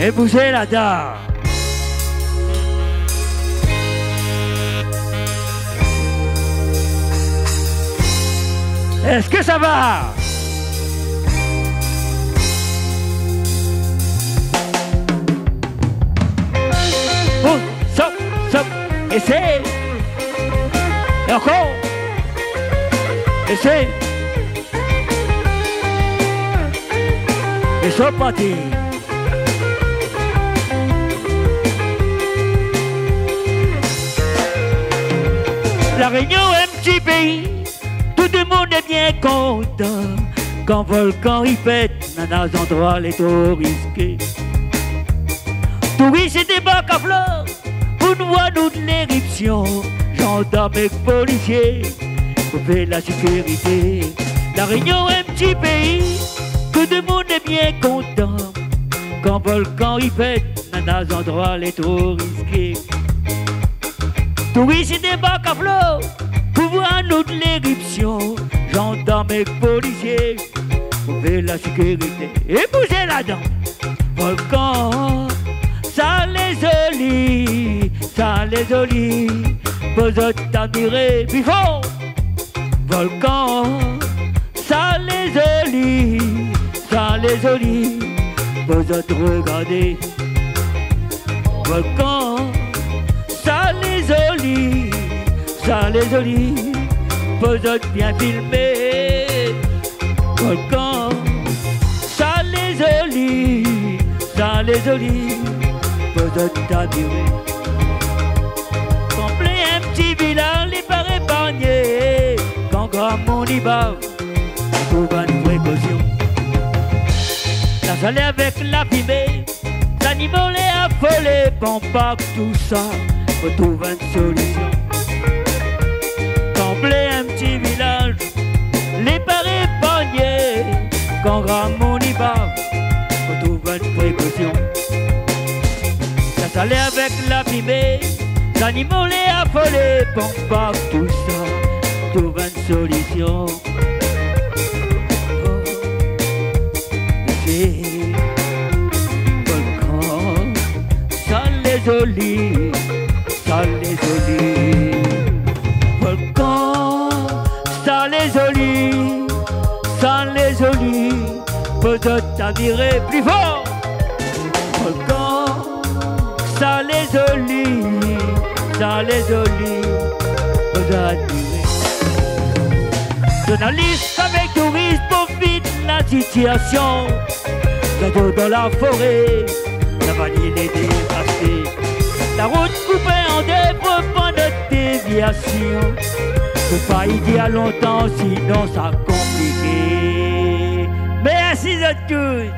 Et bougez la dame. Est-ce que ça va? Oh, stop, stop, essaye. Et encore. Essaye. Et c'est parti. La Réunion est un petit pays, tout le monde est bien content. Quand volcan il pète, dans des endroits les trop risqués. Touristes et débarquent à fleurs, pour nous voir nous de l'éruption. Gendarmes et policiers, pour faire la sécurité. La Réunion est un petit pays, tout le monde est bien content. Quand volcan il pète, dans des endroits les trop risqués. Touristes et débarquent à flot, pour voir notre l'éruption. Gendarmes et policiers, pour faire la sécurité. Et bougez là-dedans. Volcan, ça les olie, ça les olie. Vous êtes admirés, puis fort. Volcan, ça les olie, ça les olie. Vous êtes regardés. Volcan, ça les olie, ça les olie, vous êtes bien filmés. Volcan, ça les olie, ça les olie, vous êtes admirés. Complet un petit village, les pas épargnés. Quand grand monde y bave, on trouve une précaution. La salée avec la fumée, l'animal est affolé, bon pas tout ça. Faut trouver une solution. Combler un petit village, les pas épargnés. Quand grand monde y bave, faut trouver une précaution. La salée avec la fumée, l'animal est affolé, bon pas tout ça. Trouver une solution. Oh, c'est volcan, ça les olie. Ça les olie, volcan, ça les olie, ça les olie, vous êtes admirés plus fort. Volcan, ça les olie, ça les olie, vous êtes admirés. Journalistes avec touristes profitent de la situation. Bientôt dans la forêt, la vanille est dévastée. La route coupée en deux pour pas de déviation. Faut pas y dire longtemps, sinon ça compliqué. Merci de tous.